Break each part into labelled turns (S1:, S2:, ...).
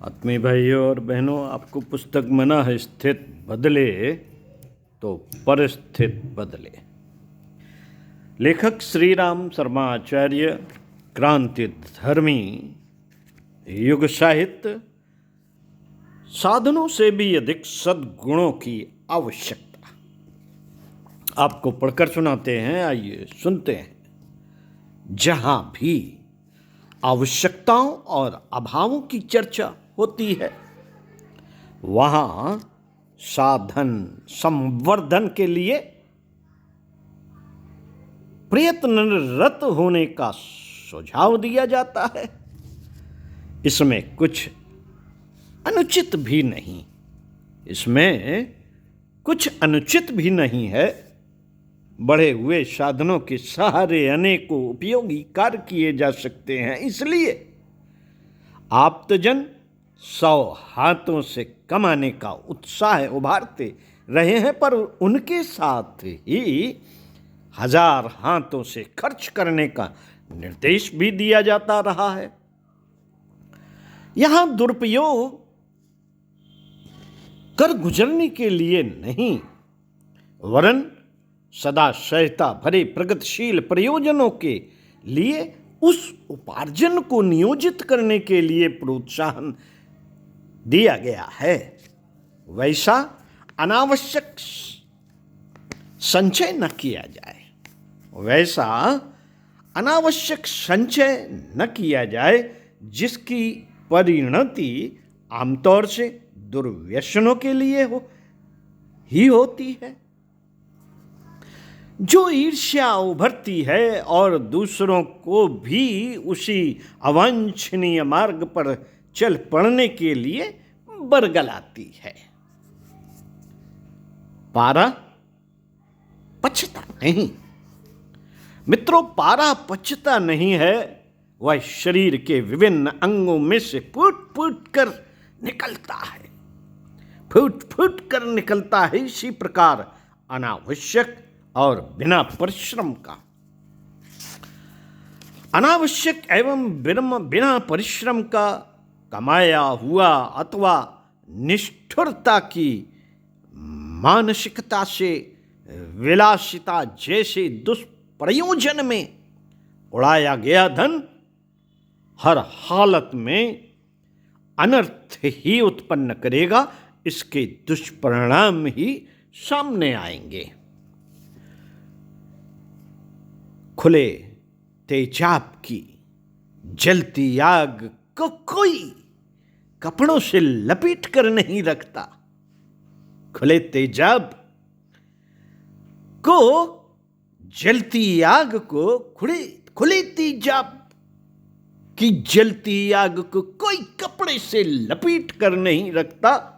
S1: आत्मीय भाइयों और बहनों, आपको पुस्तक मना है स्थित बदले तो परिस्थित बदले। लेखक श्री राम शर्मा आचार्य, क्रांति धर्मी, युग साहित्य। साधनों से भी अधिक सद्गुणों की आवश्यकता। आपको पढ़कर सुनाते हैं, आइए सुनते हैं। जहां भी आवश्यकताओं और अभावों की चर्चा होती है, वहां साधन संवर्धन के लिए प्रयत्नरत होने का सुझाव दिया जाता है। इसमें कुछ अनुचित भी नहीं है। बढ़े हुए साधनों के सहारे अनेकों उपयोगी कार्य किए जा सकते हैं। इसलिए आप्तजन 100 हाथों से कमाने का उत्साह उभारते रहे हैं, पर उनके साथ ही 1000 हाथों से खर्च करने का निर्देश भी दिया जाता रहा है। यहां दुरुपयोग कर गुजरने के लिए नहीं, वरन सदाशयता भरे प्रगतिशील प्रयोजनों के लिए उस उपार्जन को नियोजित करने के लिए प्रोत्साहन दिया गया है। वैसा अनावश्यक संचय न किया जाए, जिसकी परिणति आमतौर से दुर्व्यसनों के लिए होती है। जो ईर्ष्या उभरती है और दूसरों को भी उसी अवांछनीय मार्ग पर चल पड़ने के लिए बरगलाती है। पारा पचता नहीं मित्रों, पारा पचता नहीं है। वह शरीर के विभिन्न अंगों में से फूट फूट कर निकलता है। इसी प्रकार अनावश्यक और बिना परिश्रम का कमाया हुआ अथवा निष्ठुरता की मानसिकता से विलासिता जैसे दुष्प्रयोजन में उड़ाया गया धन हर हालत में अनर्थ ही उत्पन्न करेगा। इसके दुष्परिणाम ही सामने आएंगे। खुले तेजाब की जलती आग को कोई कपड़ों से लपेट कर नहीं रखता। खुले तेजाब को जलती आग को खुले तेजाब की जलती आग को कोई कपड़े से लपेट कर नहीं रखता।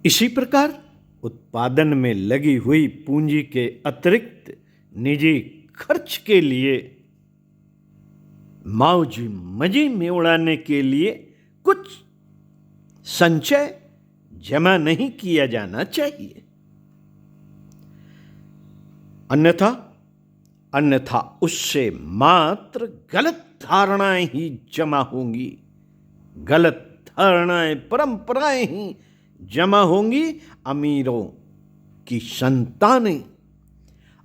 S1: इसी प्रकार उत्पादन में लगी हुई पूंजी के अतिरिक्त निजी खर्च के लिए मौज मजे में उड़ाने के लिए कुछ संचय जमा नहीं किया जाना चाहिए। अन्यथा उससे मात्र गलत धारणाएं ही जमा होंगी। गलत धारणाएं, परंपराएं ही जमा होंगी। अमीरों की संतानें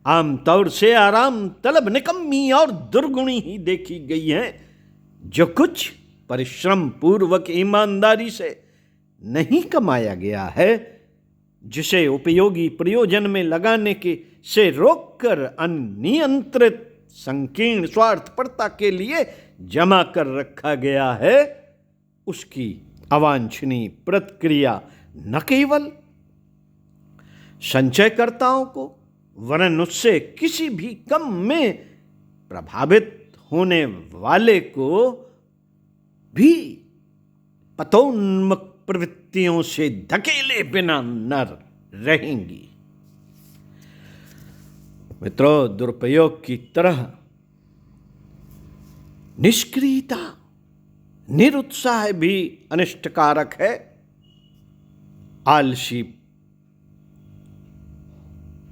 S1: आमतौर से आराम तलब, निकम्मी और दुर्गुणी ही देखी गई हैं। जो कुछ परिश्रम पूर्वक ईमानदारी से नहीं कमाया गया है, जिसे उपयोगी प्रयोजन में लगाने से रोककर अनियंत्रित संकीर्ण स्वार्थपरता के लिए जमा कर रखा गया है, उसकी अवांछनीय प्रतिक्रिया न केवल संचयकर्ताओं को, वरन उससे किसी भी कम में प्रभावित होने वाले को भी पतोन्मुख प्रवृत्तियों से धकेले बिना न रहेंगी। मित्रों, दुरुपयोग की तरह निष्क्रियता, निरुत्साह भी अनिष्टकारक है। आलसी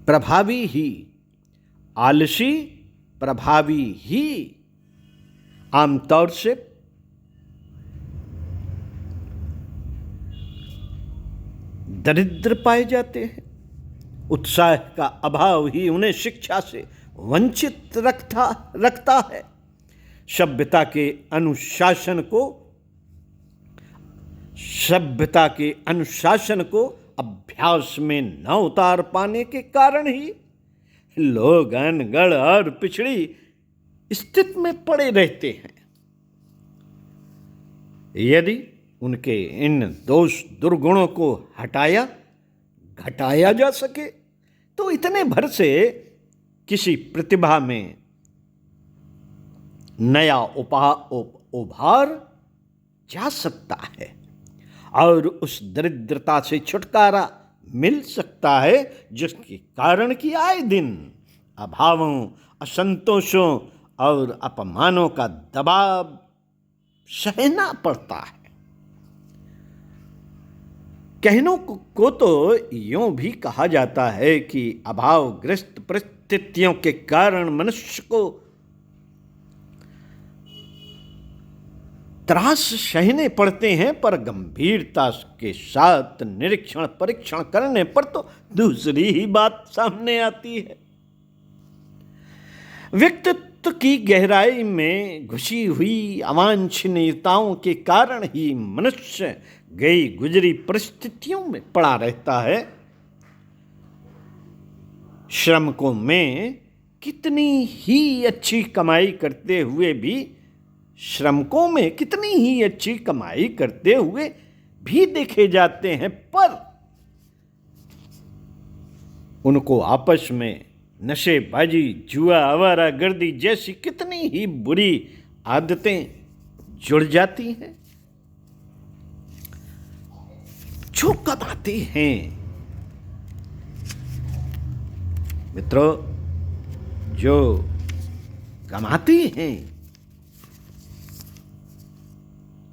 S1: प्रभावी ही आलसी प्रभावी ही आमतौर से दरिद्र पाए जाते हैं। उत्साह का अभाव ही उन्हें शिक्षा से वंचित रखता है। सभ्यता के अनुशासन को अभ्यास में न उतार पाने के कारण ही लोग अनगढ़ और पिछड़ी स्थिति में पड़े रहते हैं। यदि उनके इन दोष दुर्गुणों को घटाया जा सके तो इतने भर से किसी प्रतिभा में नया उभार जा सकता है और उस दरिद्रता से छुटकारा मिल सकता है जिसके कारण कि आए दिन अभावों, असंतोषों और अपमानों का दबाव सहना पड़ता है। कहनों को तो यूं भी कहा जाता है कि अभावग्रस्त परिस्थितियों के कारण मनुष्य को त्रास सहने पड़ते हैं, पर गंभीरता के साथ निरीक्षण परीक्षण करने पर तो दूसरी ही बात सामने आती है। व्यक्तित्व की गहराई में घुसी हुई अवांछनीयताओं के कारण ही मनुष्य गई गुजरी परिस्थितियों में पड़ा रहता है। श्रमिकों में कितनी ही अच्छी कमाई करते हुए भी देखे जाते हैं, पर उनको आपस में नशेबाजी, जुआ, आवारागर्दी जैसी कितनी ही बुरी आदतें जुड़ जाती हैं। जो कमाते हैं मित्रों, जो कमाते हैं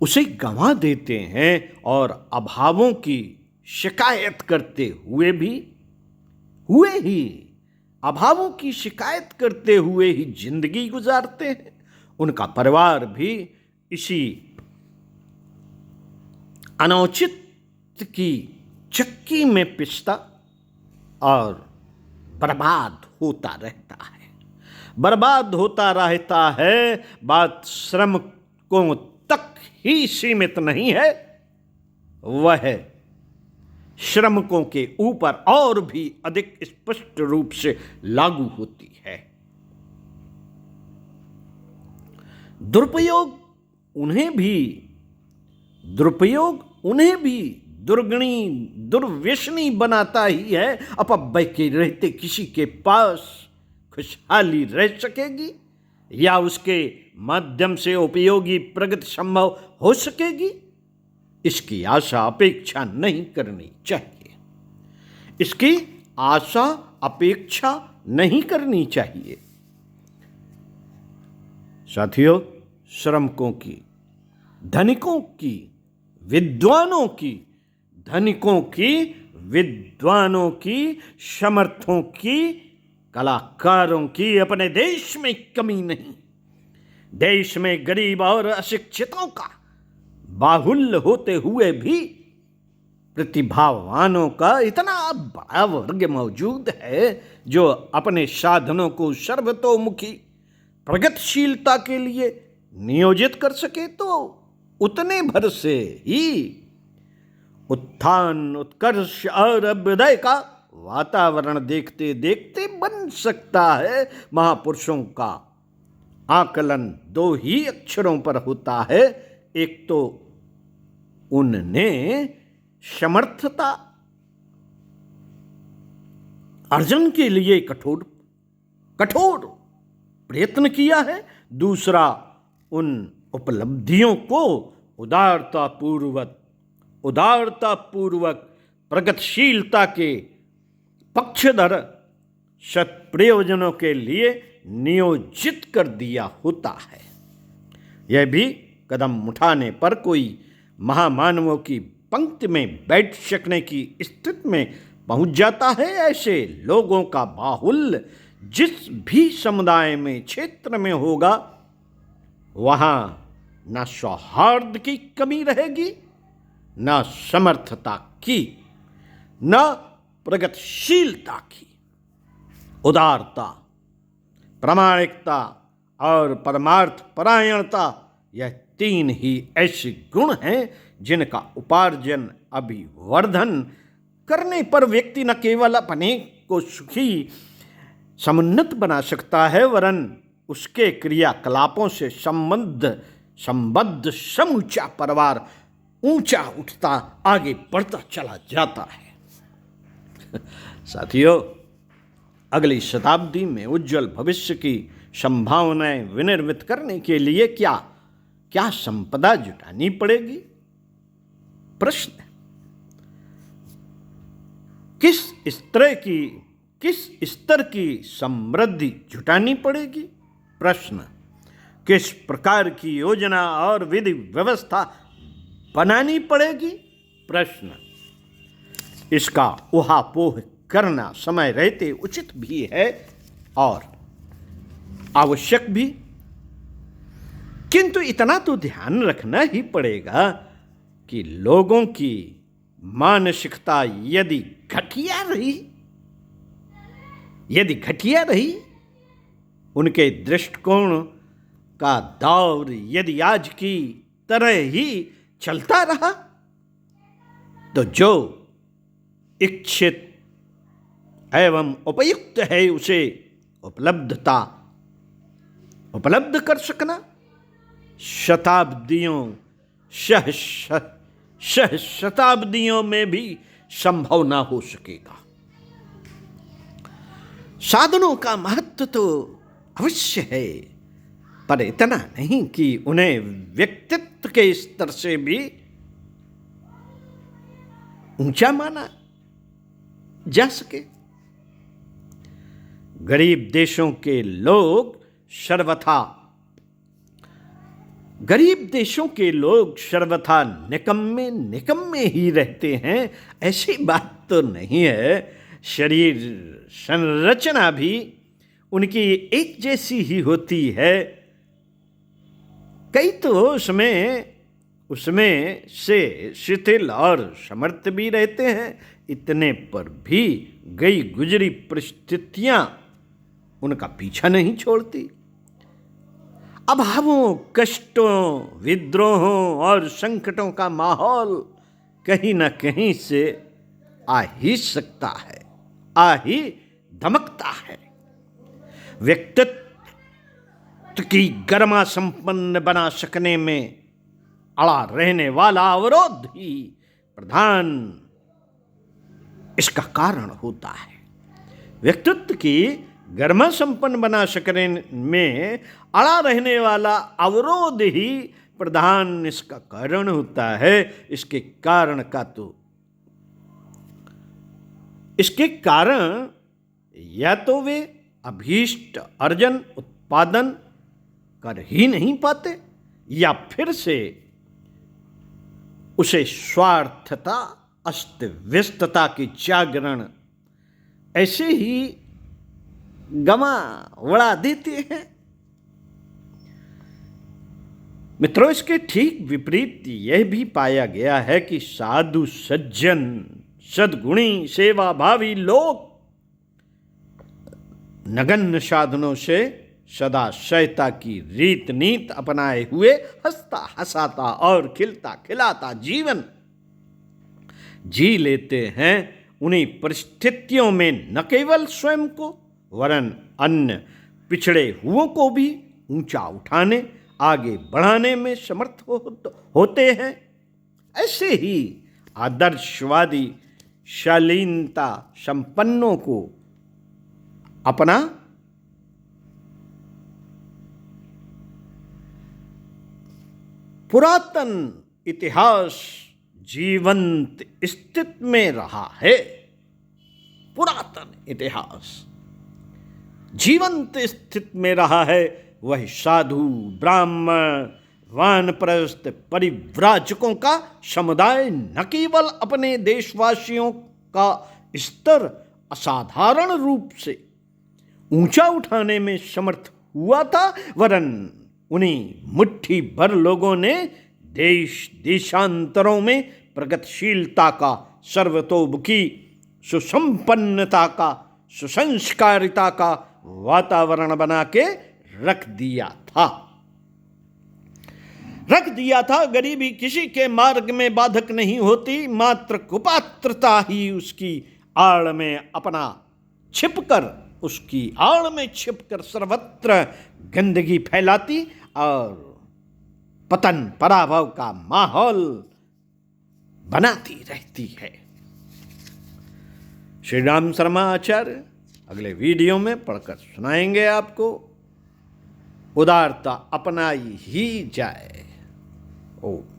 S1: उसे गंवा देते हैं और अभावों की शिकायत करते हुए ही जिंदगी गुजारते हैं। उनका परिवार भी इसी अनौचित्य की चक्की में पिसता और बर्बाद होता रहता है। बात श्रमिकों तक ही सीमित नहीं है, वह श्रमिकों के ऊपर और भी अधिक स्पष्ट रूप से लागू होती है। दुरुपयोग उन्हें भी दुर्व्यसनी बनाता ही है। अपव्यय के रहते किसी के पास खुशहाली रह सकेगी या उसके माध्यम से उपयोगी प्रगति संभव हो सकेगी, इसकी आशा अपेक्षा नहीं करनी चाहिए। साथियों, श्रमिकों की, धनिकों की, विद्वानों की, समर्थों की, कलाकारों की अपने देश में कमी नहीं। देश में गरीब और अशिक्षितों का बाहुल्य होते हुए भी प्रतिभावानों का इतना बड़ा वर्ग मौजूद है जो अपने साधनों को सर्वतोमुखी प्रगतिशीलता के लिए नियोजित कर सके, तो उतने भर से ही उत्थान, उत्कर्ष और अभ्युदय का वातावरण देखते देखते बन सकता है। महापुरुषों का आकलन दो ही अक्षरों पर होता है। एक तो उनने समर्थता अर्जन के लिए कठोर प्रयत्न किया है, दूसरा उन उपलब्धियों को उदारतापूर्वक प्रगतिशीलता के पक्षधर सत्प्रयोजनों के लिए नियोजित कर दिया होता है। यह भी कदम उठाने पर कोई महामानवों की पंक्ति में बैठ सकने की स्थिति में पहुंच जाता है। ऐसे लोगों का बाहुल्य जिस भी समुदाय में, क्षेत्र में होगा, वहां न सौहार्द की कमी रहेगी, न समर्थता की, न प्रगतिशीलता की। उदारता, प्रामाणिकता और परमार्थ परायणता, यह तीन ही ऐसे गुण हैं जिनका उपार्जन, अभिवर्धन करने पर व्यक्ति न केवल अपने को सुखी समुन्नत बना सकता है, वरन उसके क्रियाकलापों से संबद्ध समूचा परिवार ऊंचा उठता, आगे बढ़ता चला जाता है। साथियों, अगली शताब्दी में उज्जवल भविष्य की संभावनाएं विनिर्मित करने के लिए क्या संपदा जुटानी पड़ेगी? प्रश्न। किस स्तर की समृद्धि जुटानी पड़ेगी? प्रश्न। किस प्रकार की योजना और विधि व्यवस्था बनानी पड़ेगी? प्रश्न। इसका ऊहापोह करना समय रहते उचित भी है और आवश्यक भी, किंतु इतना तो ध्यान रखना ही पड़ेगा कि लोगों की मानसिकता यदि घटिया रही, उनके दृष्टिकोण का दौर यदि आज की तरह ही चलता रहा, तो जो इच्छित एवं उपयुक्त है उसे उपलब्ध कर सकना शताब्दियों में भी संभव ना हो सकेगा। साधनों का महत्व तो अवश्य है, पर इतना नहीं कि उन्हें व्यक्तित्व के स्तर से भी ऊंचा माना जा सके। गरीब देशों के लोग सर्वथा निकम्मे ही रहते हैं, ऐसी बात तो नहीं है। शरीर संरचना भी उनकी एक जैसी ही होती है, कई तो उसमें से शिथिल और समर्थ भी रहते हैं। इतने पर भी गई गुजरी परिस्थितियां उनका पीछा नहीं छोड़ती। अभावों, कष्टों, विद्रोहों और संकटों का माहौल कहीं न कहीं से आ ही सकता है, आ ही धमकता है। व्यक्तित्व की गरिमा संपन्न बना सकने में अड़ा रहने वाला अवरोध ही प्रधान इसका कारण होता है। व्यक्तित्व की गरिमा संपन्न बना सकने में अड़ा रहने वाला अवरोध ही प्रधान इसका कारण होता है। इसके कारण या तो वे अभीष्ट अर्जन उत्पादन कर ही नहीं पाते, या फिर से उसे स्वार्थता, अस्त व्यस्तता की जागरण ऐसे ही गमा उड़ा देते हैं। मित्रों, इसके ठीक विपरीत यह भी पाया गया है कि साधु, सज्जन, सद्गुणी, सेवाभावी लोग नगण्य साधनों से सदाशयता की रीत नीत अपनाए हुए हंसता हंसाता और खिलता खिलाता जीवन जी लेते हैं। उन्हीं परिस्थितियों में न केवल स्वयं को वरन अन्य पिछड़े हुओं को भी ऊंचा उठाने, आगे बढ़ाने में समर्थ होते हैं। ऐसे ही आदर्शवादी शालीनता संपन्नों को अपना पुरातन इतिहास जीवंत स्थिति में रहा है। पुरातन इतिहास जीवंत स्थिति में रहा है। वह साधु, ब्राह्मण, वानप्रस्थ, परिव्राजकों का समुदाय न केवल अपने देशवासियों का स्तर असाधारण रूप से ऊंचा उठाने में समर्थ हुआ था, वरन उन्हीं मुट्ठी भर लोगों ने देश देशांतरों में प्रगतिशीलता का, सर्वतोमुखी सुसंपन्नता का, सुसंस्कारिता का वातावरण बना के रख दिया था। गरीबी किसी के मार्ग में बाधक नहीं होती, मात्र कुपात्रता ही उसकी आड़ में छिपकर सर्वत्र गंदगी फैलाती और पतन पराभव का माहौल बनाती रहती है। श्री राम शर्मा आचार्य अगले वीडियो में पढ़कर सुनाएंगे आपको। उदारता अपनाई ही जाए। ओम।